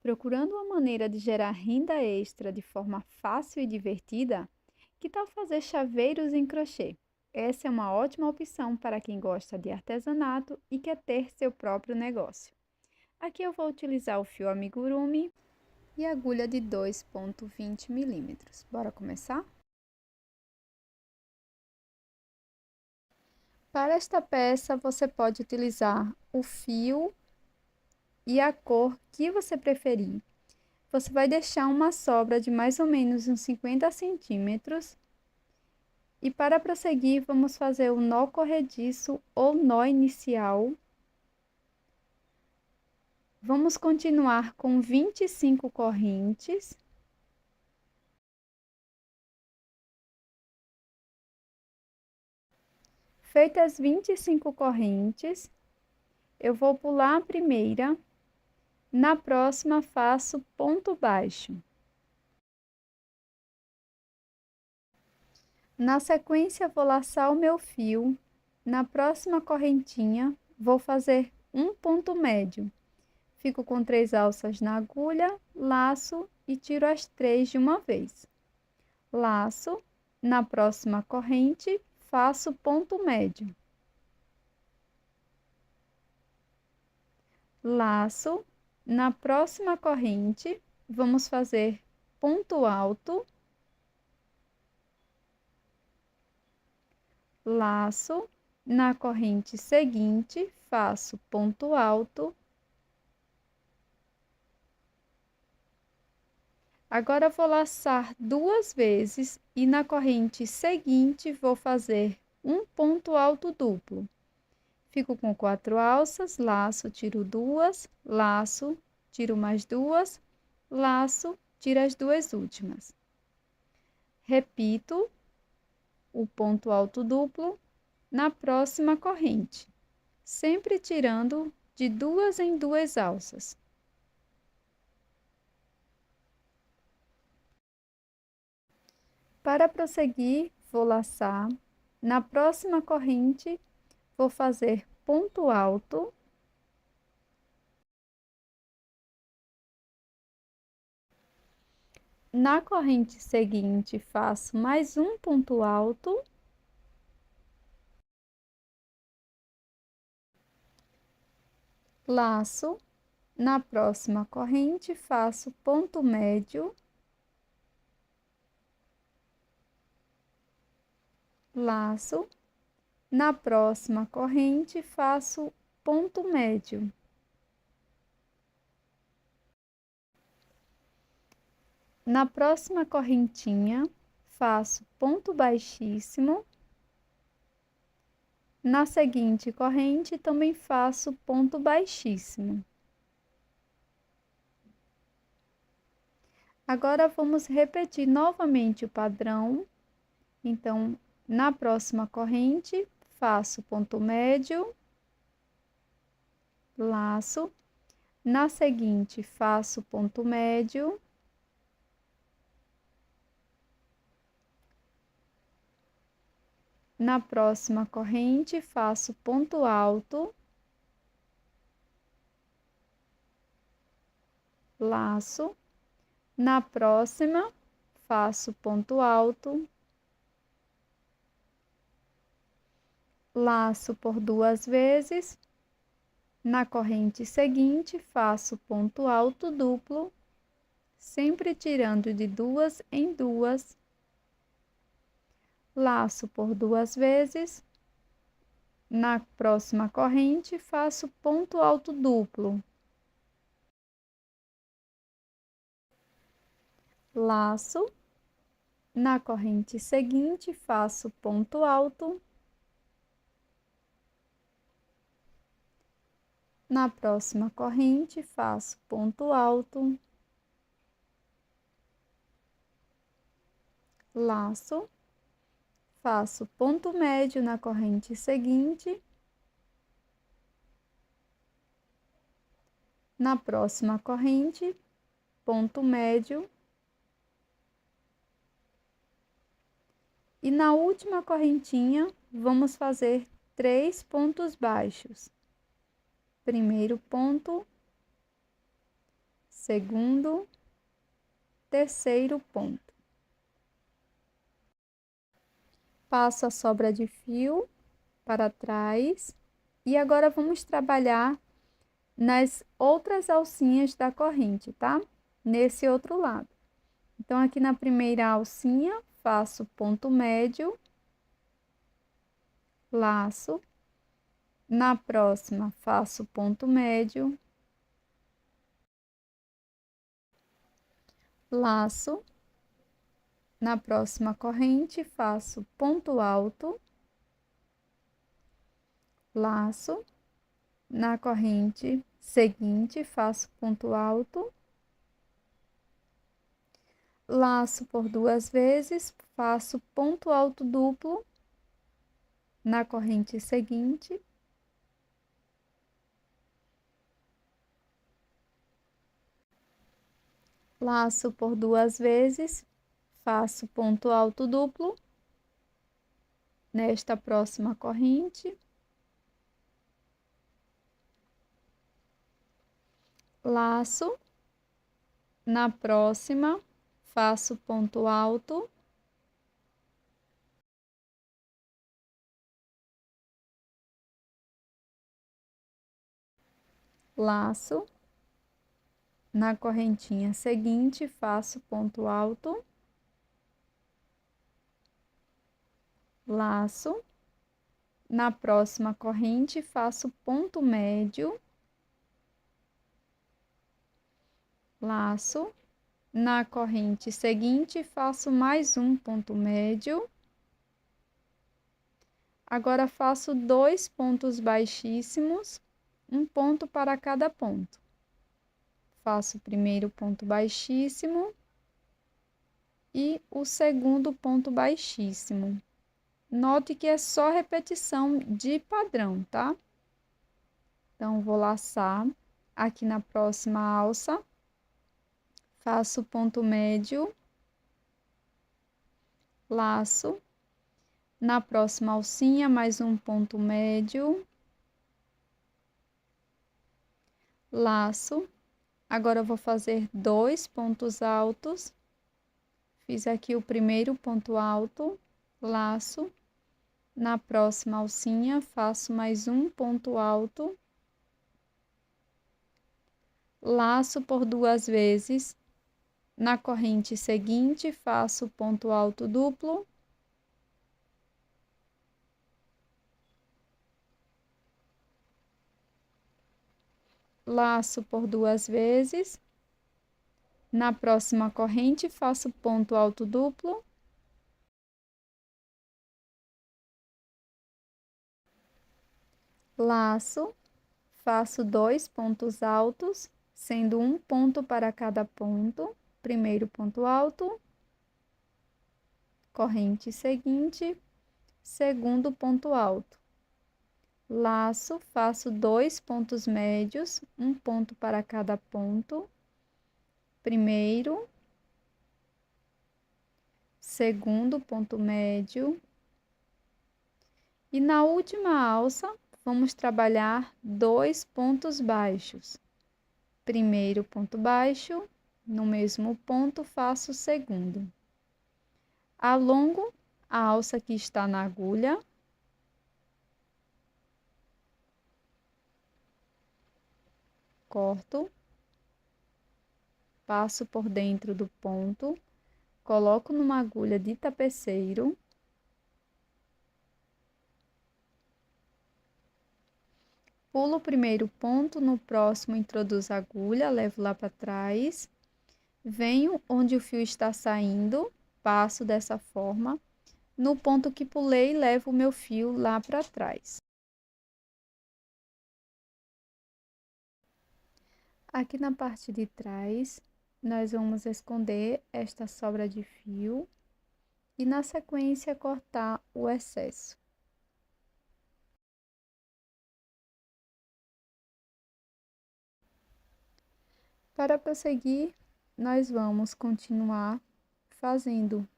Procurando uma maneira de gerar renda extra de forma fácil e divertida? Que tal fazer chaveiros em crochê? Essa é uma ótima opção para quem gosta de artesanato e quer ter seu próprio negócio. Aqui eu vou utilizar o fio amigurumi e agulha de 2,20 milímetros. Bora começar? Para esta peça, você pode utilizar o fio e a cor que você preferir. Você vai deixar uma sobra de mais ou menos uns 50 centímetros. E para prosseguir, vamos fazer o nó corrediço ou nó inicial. Vamos continuar com 25 correntes. Feitas 25 correntes, eu vou pular a primeira. Na próxima, faço ponto baixo. Na sequência, vou laçar o meu fio. Na próxima correntinha, vou fazer um ponto médio. Fico com 3 alças na agulha, laço e tiro as 3 de uma vez. Laço, na próxima corrente, faço ponto médio. Laço, na próxima corrente, vamos fazer ponto alto. Laço, na corrente seguinte, faço ponto alto. Agora vou laçar 2 vezes e na corrente seguinte vou fazer um ponto alto duplo. Fico com 4 alças, laço, tiro 2, laço, tiro mais 2, laço, tiro as 2 últimas. Repito o ponto alto duplo na próxima corrente, sempre tirando de 2 em 2 alças. Para prosseguir, vou laçar. Na próxima corrente, vou fazer ponto alto. Na corrente seguinte, faço mais um ponto alto. Laço. Na próxima corrente, faço ponto médio. Laço. Na próxima corrente, faço ponto médio. Na próxima correntinha, faço ponto baixíssimo. Na seguinte corrente, também faço ponto baixíssimo. Agora, vamos repetir novamente o padrão. Então, na próxima corrente, faço ponto médio, laço. Na seguinte, faço ponto médio. Na próxima corrente, faço ponto alto, laço. Na próxima, faço ponto alto, laço por 2 vezes. Na corrente seguinte, faço ponto alto duplo, sempre tirando de 2 em 2. Laço por 2 vezes. Na próxima corrente, faço ponto alto duplo. Laço. Na corrente seguinte, faço ponto alto. Na próxima corrente, faço ponto alto. Laço. Faço ponto médio na corrente seguinte. Na próxima corrente, ponto médio. E na última correntinha, vamos fazer 3 pontos baixos. Primeiro ponto, segundo, terceiro ponto. Passo a sobra de fio para trás e agora vamos trabalhar nas outras alcinhas da corrente, tá? Nesse outro lado. Então, aqui na primeira alcinha, faço ponto médio, laço. Na próxima, faço ponto médio, laço. Na próxima corrente, faço ponto alto, laço. Na corrente seguinte, faço ponto alto, laço por 2 vezes, faço ponto alto duplo na corrente seguinte, laço por 2 vezes, faço ponto alto duplo nesta próxima corrente, laço. Na próxima, faço ponto alto, laço. Na correntinha seguinte, faço ponto alto, laço. Na próxima corrente, faço ponto médio, laço. Na corrente seguinte, faço mais um ponto médio. Agora, faço 2 pontos baixíssimos, um ponto para cada ponto. Faço o primeiro ponto baixíssimo e o segundo ponto baixíssimo. Note que é só repetição de padrão, tá? Então, vou laçar aqui na próxima alça, faço ponto médio, laço. Na próxima alcinha, mais um ponto médio, laço. Agora, eu vou fazer 2 pontos altos. Fiz aqui o primeiro ponto alto, laço. Na próxima alcinha, faço mais um ponto alto, laço por 2 vezes. Na corrente seguinte, faço ponto alto duplo, laço por 2 vezes. Na próxima corrente, faço ponto alto duplo, laço, faço 2 pontos altos, sendo um ponto para cada ponto. Primeiro ponto alto, corrente seguinte, segundo ponto alto. Laço, faço 2 pontos médios, um ponto para cada ponto. Primeiro, segundo ponto médio. E na última alça, vamos trabalhar 2 pontos baixos. Primeiro ponto baixo, no mesmo ponto faço o segundo. Alongo a alça que está na agulha. Corto. Passo por dentro do ponto. Coloco numa agulha de tapeceiro. Pulo o primeiro ponto, no próximo introduzo a agulha, levo lá para trás. Venho onde o fio está saindo, passo dessa forma. No ponto que pulei, levo o meu fio lá para trás. Aqui na parte de trás, nós vamos esconder esta sobra de fio e na sequência cortar o excesso. Para prosseguir, nós vamos continuar fazendo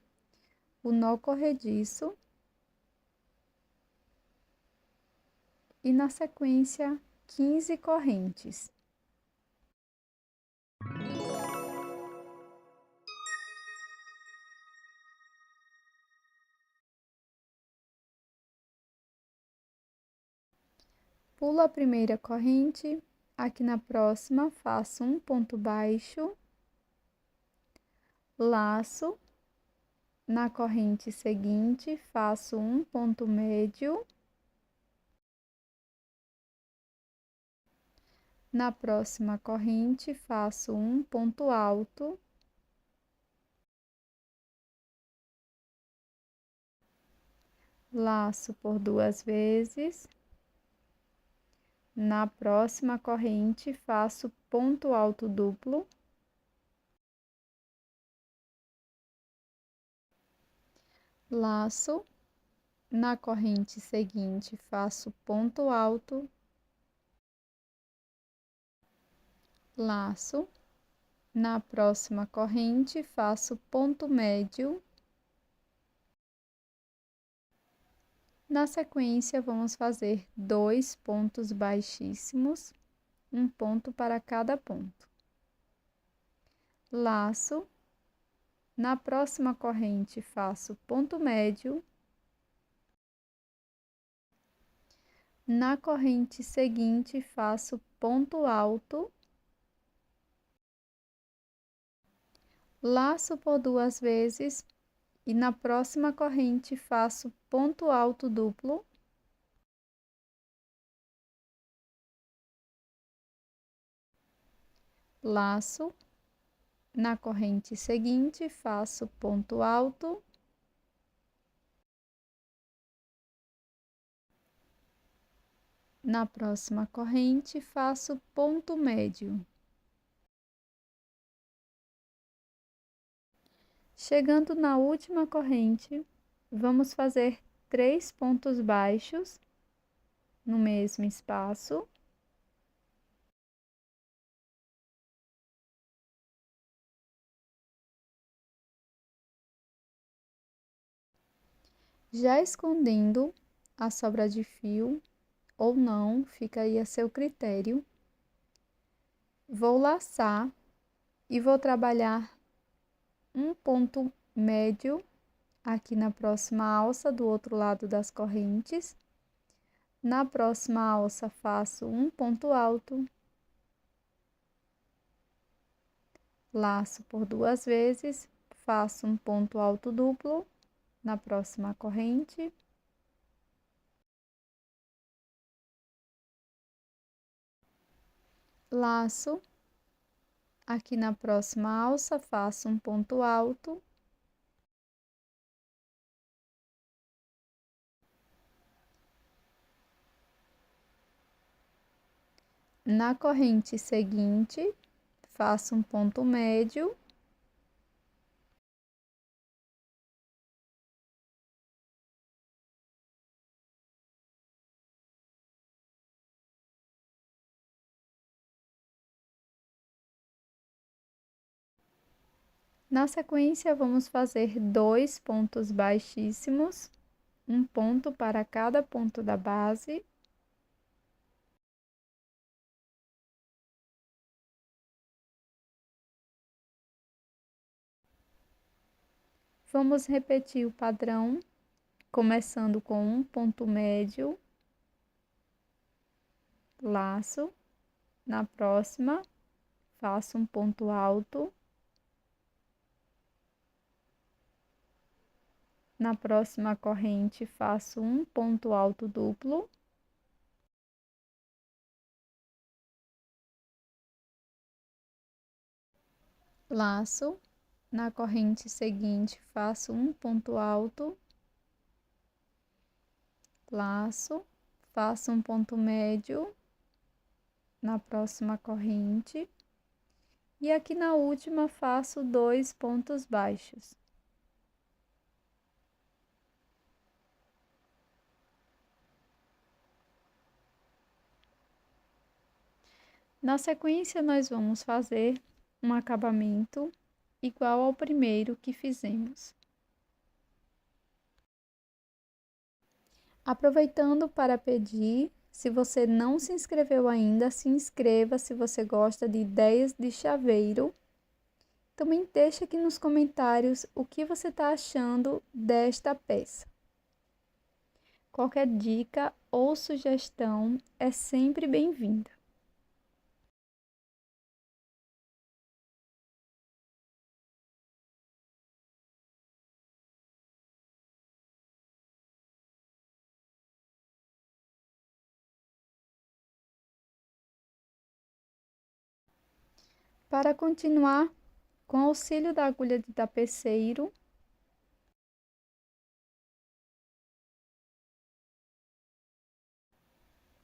o nó corrediço e na sequência 15 correntes. Pulo a primeira corrente, aqui na próxima faço um ponto baixo, laço, na corrente seguinte faço um ponto médio, na próxima corrente faço um ponto alto, laço por 2 vezes, na próxima corrente faço ponto alto duplo, laço, na corrente seguinte faço ponto alto, laço, na próxima corrente faço ponto médio. Na sequência, vamos fazer 2 pontos baixíssimos, um ponto para cada ponto. Laço, na próxima corrente faço ponto médio, na corrente seguinte faço ponto alto, laço por 2 vezes e na próxima corrente faço ponto alto duplo, laço, na corrente seguinte faço ponto alto, na próxima corrente faço ponto médio. Chegando na última corrente, vamos fazer 3 pontos baixos no mesmo espaço. Já escondendo a sobra de fio ou não, fica aí a seu critério. Vou laçar e vou trabalhar um ponto médio aqui na próxima alça do outro lado das correntes. Na próxima alça faço um ponto alto, laço por 2 vezes, faço um ponto alto duplo na próxima corrente, laço, aqui na próxima alça faço um ponto alto, na corrente seguinte faço um ponto médio, na sequência vamos fazer 2 pontos baixíssimos, um ponto para cada ponto da base. Vamos repetir o padrão, começando com um ponto médio, laço, na próxima faço um ponto alto, na próxima corrente faço um ponto alto duplo, laço, na corrente seguinte faço um ponto alto, laço, faço um ponto médio na próxima corrente e aqui na última faço 2 pontos baixos. Na sequência, nós vamos fazer um acabamento igual ao primeiro que fizemos. Aproveitando para pedir, se você não se inscreveu ainda, se inscreva se você gosta de ideias de chaveiro. Também deixa aqui nos comentários o que você está achando desta peça. Qualquer dica ou sugestão é sempre bem-vinda. Para continuar, com auxílio da agulha de tapeceiro,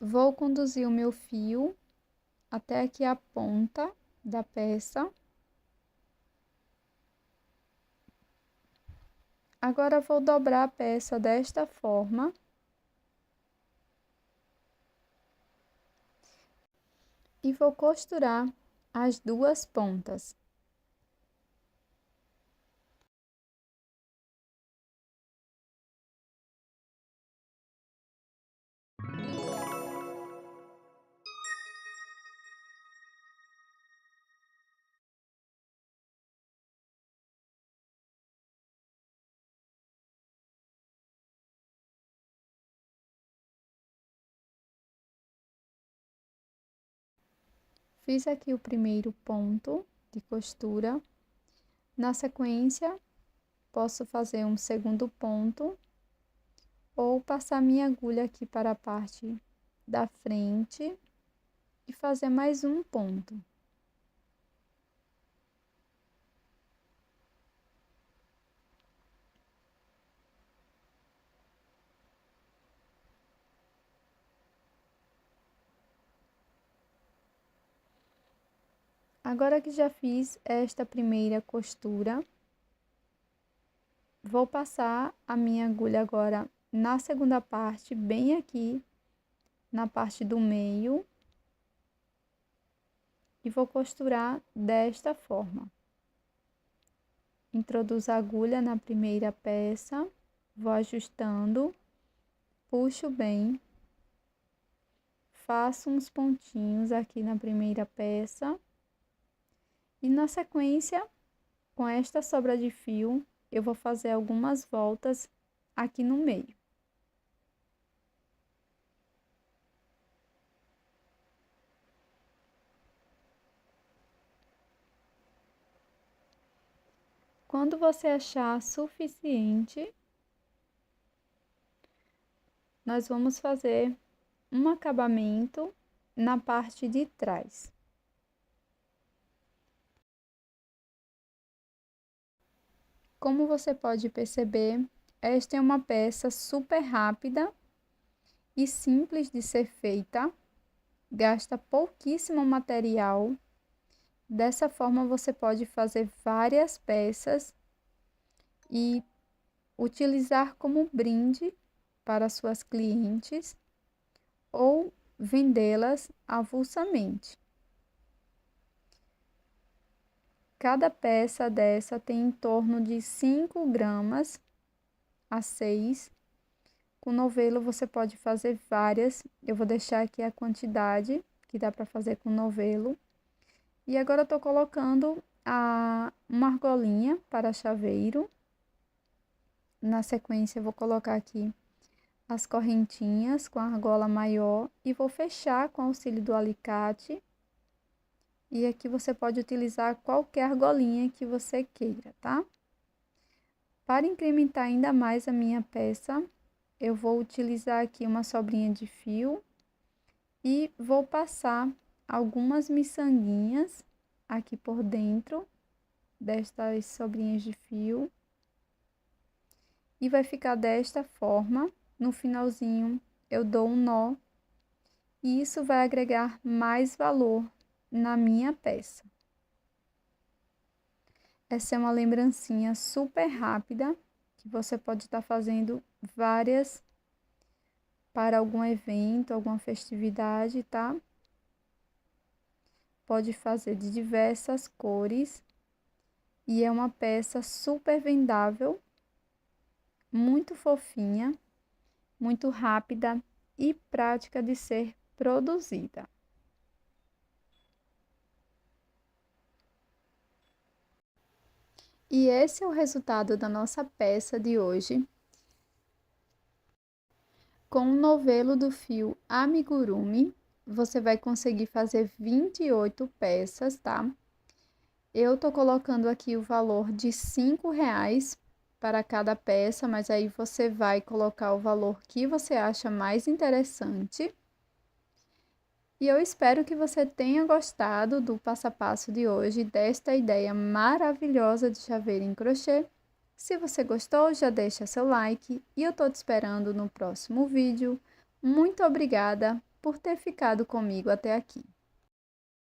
vou conduzir o meu fio até aqui a ponta da peça. Agora vou dobrar a peça desta forma e vou costurar as duas pontas. Fiz aqui o primeiro ponto de costura. Na sequência, posso fazer um segundo ponto ou passar minha agulha aqui para a parte da frente e fazer mais um ponto. Agora que já fiz esta primeira costura, vou passar a minha agulha agora na segunda parte, bem aqui na parte do meio, e vou costurar desta forma. Introduzo a agulha na primeira peça, vou ajustando, puxo bem, faço uns pontinhos aqui na primeira peça e na sequência, com esta sobra de fio, eu vou fazer algumas voltas aqui no meio. Quando você achar suficiente, nós vamos fazer um acabamento na parte de trás. Como você pode perceber, esta é uma peça super rápida e simples de ser feita, gasta pouquíssimo material. Dessa forma, você pode fazer várias peças e utilizar como brinde para suas clientes ou vendê-las avulsamente. Cada peça dessa tem em torno de 5 gramas a 6. Com novelo você pode fazer várias. Eu vou deixar aqui a quantidade que dá para fazer com novelo. E agora eu tô colocando uma argolinha para chaveiro. Na sequência eu vou colocar aqui as correntinhas com a argola maior e vou fechar com o auxílio do alicate. E aqui você pode utilizar qualquer argolinha que você queira, tá? Para incrementar ainda mais a minha peça, eu vou utilizar aqui uma sobrinha de fio e vou passar algumas miçanguinhas aqui por dentro destas sobrinhas de fio. E vai ficar desta forma. No finalzinho eu dou um nó e isso vai agregar mais valor na minha peça. Essa é uma lembrancinha super rápida que você pode estar fazendo várias para algum evento, alguma festividade, tá? Pode fazer de diversas cores e é uma peça super vendável, muito fofinha, muito rápida e prática de ser produzida. E esse é o resultado da nossa peça de hoje. Com o novelo do fio amigurumi, você vai conseguir fazer 28 peças, tá? Eu tô colocando aqui o valor de R$ 5 para cada peça, mas aí você vai colocar o valor que você acha mais interessante. E eu espero que você tenha gostado do passo a passo de hoje, desta ideia maravilhosa de chaveiro em crochê. Se você gostou, já deixa seu like e eu tô te esperando no próximo vídeo. Muito obrigada por ter ficado comigo até aqui.